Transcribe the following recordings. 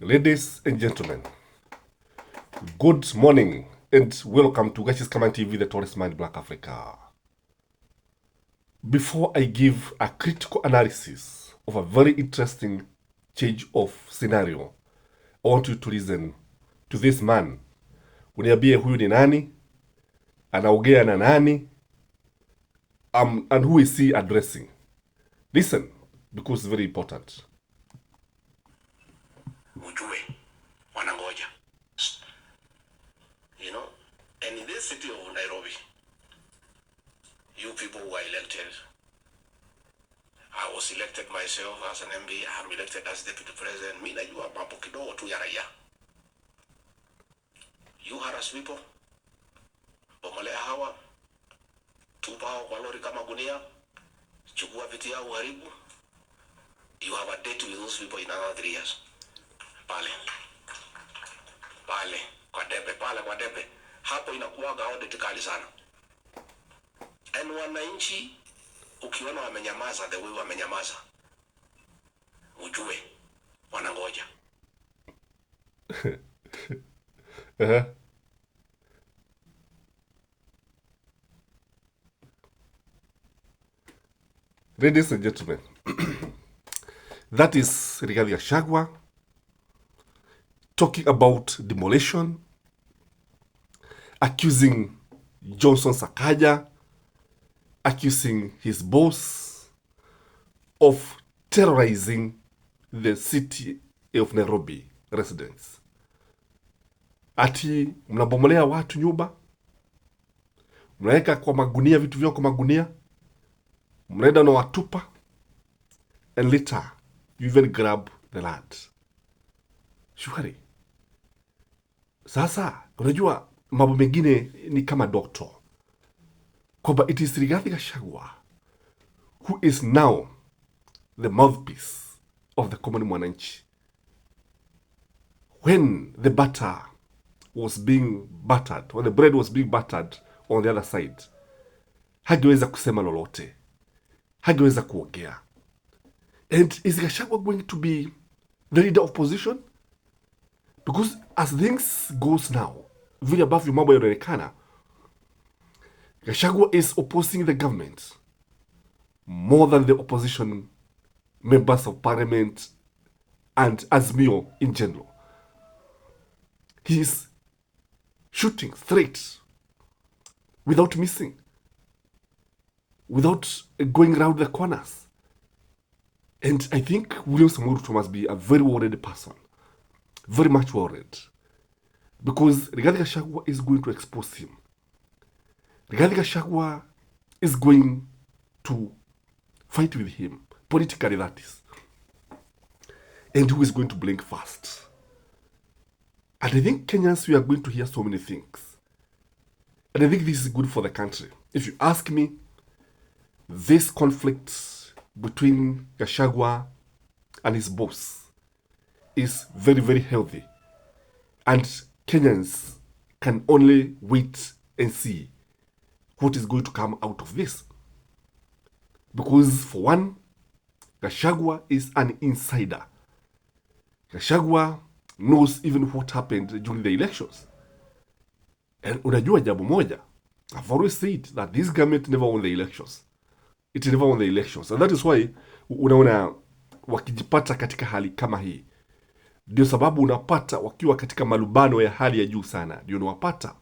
Ladies and gentlemen, good morning and welcome to Gachagua TV, the tallest man in Black Africa. Before I give a critical analysis of a very interesting change of scenario, I want you to listen to this man. Uniambie huyu ni nani, anaongea na nani, and who is he addressing. Listen, because it's very important. Ujue wanangoja, you know, and in this city of Nairobi, you people who are elected, I was elected myself as an MB, I'm elected as deputy president. Mimi najua mambo kidogo tu ya raia. You harass people, bomolea hawa, tupa hao kwa lori kama gunia, chukua viti yao uharibu. You have a date with those people in another 3 years. Pale kwa debe hapo inakuwaga audit kali sana. And wananchi ukiona wamenyamaza the way wamenyamaza, ujue wanangoja. Ladies and gentlemen, that is Gachagua talking about demolition, accusing Johnson Sakaja, accusing his boss of terrorizing the city of Nairobi residents. Ati mnabomolea watu nyumba, mnaweka kwa magunia vitu vyao kwa magunia, mnaenda na watupa, and later you even grab the land. Shukari. Sasa unajua mambo mengine ni kama doctor, kwamba it is Gachagua who is now the mouthpiece of the common mwananchi. When the butter was being buttered, when the bread was being buttered on the other side, hageweza kusema lolote, hageweza kuongea. And is Gachagua going to be the leader of opposition? Because as things goes now, vile ambavyo mambo yanaonekana, Gachagua is opposing the government more than the opposition members of parliament and Azimio in general. He is shooting straight without missing, without going around the corners. And I think William Samoei Ruto must be a very worried person, very much worried, because Gachagua is going to expose him. Gachagua is going to fight with him, politically that is. And who is going to blink first? And I think Kenyans, we are going to hear so many things. And I think this is good for the country. If you ask me, this conflict between Gachagua and his boss is very, very healthy. And Kenyans can only wait and see what is going to come out of this. Because for one, Gachagua is an insider. Gachagua knows even what happened during the elections. And unajua jambo moja, I've always said that this government never won the elections. It never won the elections. And that is why unaona wakijipata katika hali kama hii. Ndio sababu unapata wakiwa katika malubano ya hali ya juu sana. Ndio unawapata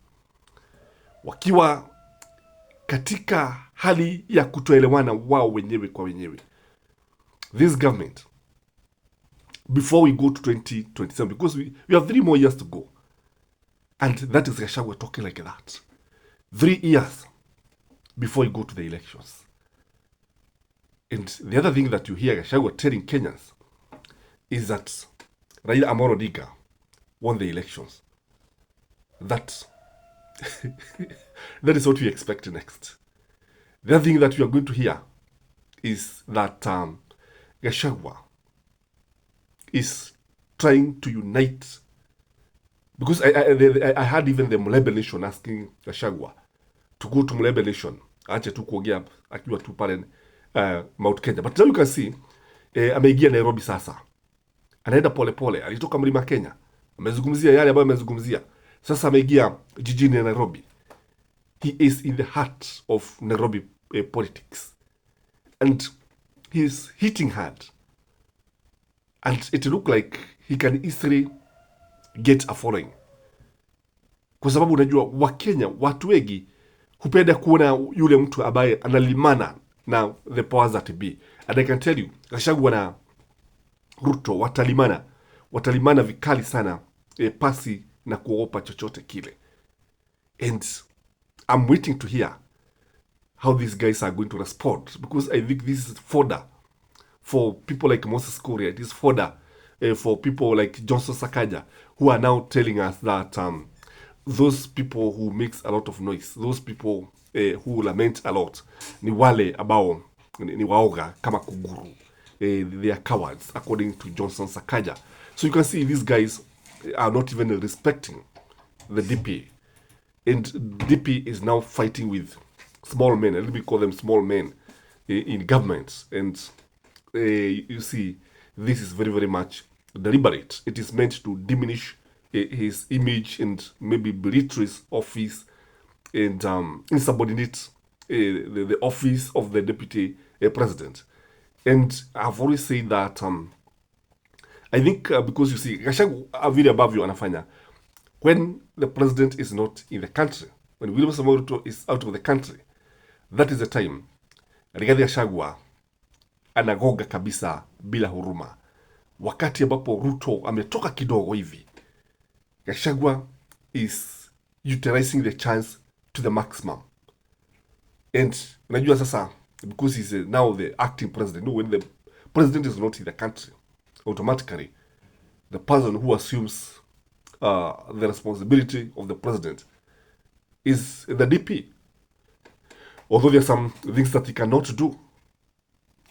wakiwa katika hali ya kutoelewana wao wenyewe kwa wenyewe. This government, before we go to 2027, because we have 3 more years to go, and that is Gachagua talking like that. 3 years before we go to the elections. And the other thing that you hear Gachagua telling Kenyans is that Raila Amolo Odinga won the elections. That that is what we expect next. The other thing that we are going to hear is that Gachagua is trying to unite, because I had even the Mlebe Nation asking Gachagua to go to Mlebe Nation, ache tu kuongea akiwa tu pale Mount Kenya. But now you can see ameingia Nairobi sasa, anaenda polepole. Alitoka Mlima Kenya, amezungumzia yale ambayo amezungumzia. Sasa ameingia jijini Nairobi. He is in the heart of Nairobi politics, and he is hitting hard, and it look like he can easily get a following, kwa sababu unajua Wakenya watu wengi hupenda kuona yule mtu ambaye analimana na the powers that be. And I can tell you, Gachagua na Ruto watalimana vikali sana, pasi na kuogopa chochote kile. And I'm waiting to hear how these guys are going to respond, because I think this is fodder for people like Moses Kuria. It is fodder for people like Johnson Sakaja, who are now telling us that those people who makes a lot of noise, those people who lament a lot, ni wale ambao ni waoga kama kuguru. They are cowards, according to Johnson Sakaja. So you can see these guys are not even respecting the DP. And DP is now fighting with small men, and let me call them small men, in government. And you see, this is very, very much deliberate. It is meant to diminish his image and maybe belittle his office and insubordinate the office of the deputy president. And I've always said that I think because you see, Gachagua vile ambavyo anafanya, when the president is not in the country, when William Samoei Ruto is out of the country, that is the time Rigathi Gachagua anagoga kabisa bila huruma. Wakati ambapo Ruto ametoka kidogo hivi, Gachagua is utilizing the chance to the maximum. And unajua sasa, because he's now the acting president, when the president is not in the country, automatically the person who assumes the responsibility of the president is the DP, although there are some things that he cannot do.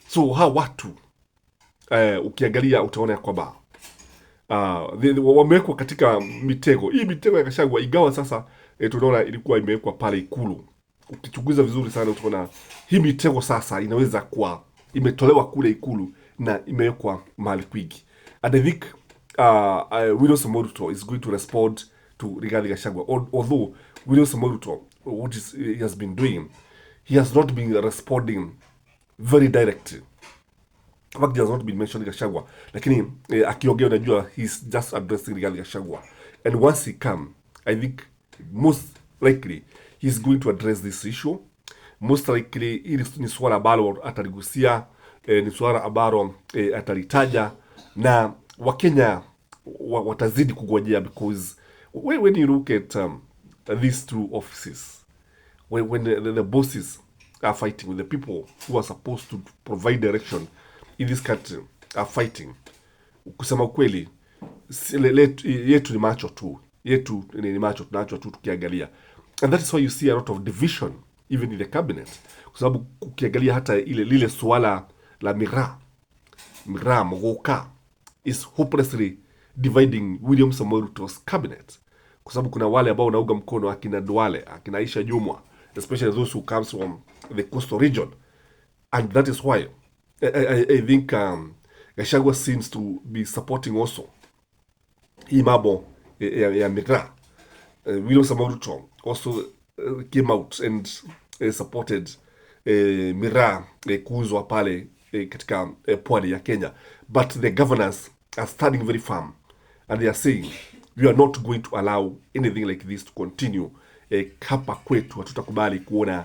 So hawa watu ukiangalia utaona kwamba wamewekwa katika mitego. Hii mitego ya Gachagua, ingawa sasa tunaona ilikuwa imewekwa pale Ikulu, ukichunguza vizuri sana utaona hii mitego sasa inaweza kuwa imetolewa kule Ikulu na imewekwa mahali kwingi. And I think William Samoei Ruto is going to respond to Rigathi Gachagua. Although William Samoei Ruto, what he has been doing, he has not been responding very directly. In fact, he has not been mentioning Gachagua. Lakini akiongea unajua he's just addressing Rigathi Gachagua. And once he come, I think most likely he's going to address this issue. Most likely hili ni swala ambalo ataligusia, ni swala ambalo atalitaja, na Wakenya watazidi kugojea, because when you look at these two offices, when the bosses are fighting, with the people who are supposed to provide direction in this country are fighting, kusema kweli yetu ni macho tu, tunacho tu tukiangalia. And that is why you see a lot of division even in the cabinet, kwa sababu ukiangalia hata lile swala la miraa mogoka is hopelessly dividing William Samoei Ruto's cabinet, kwa sababu kuna wale ambao wanauga mkono akina Duale, akina Aisha Jumwa, especially those who comes from the coastal region. And that is why I think Gachagua seems to be supporting also hii mambo ya miraa. William Samoei Ruto also came out and supported miraa kuuzwa pale katika pwani ya Kenya. But the governors are standing very firm, and they are saying we are not going to allow anything like this to continue. Hapa kwetu hatutakubali kuona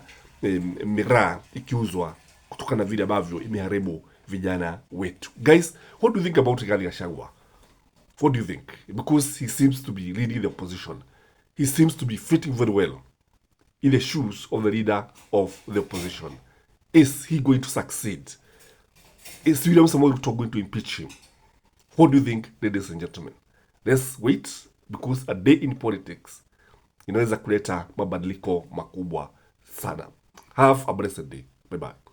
miraa ikiuzwa kutokana na vile ambavyo imeharibu vijana wetu. Guys, what do you think about Rigathi Gachagua? What do you think? Because he seems to be leading the opposition. He seems to be fitting very well in the shoes of the leader of the opposition. Is he going to succeed? Is William Samoei Ruto going to impeach him? What do you think, ladies and gentlemen? Let's wait, because a day in politics inaweza kuleta mabadiliko makubwa sana. Have a blessed day. Bye bye.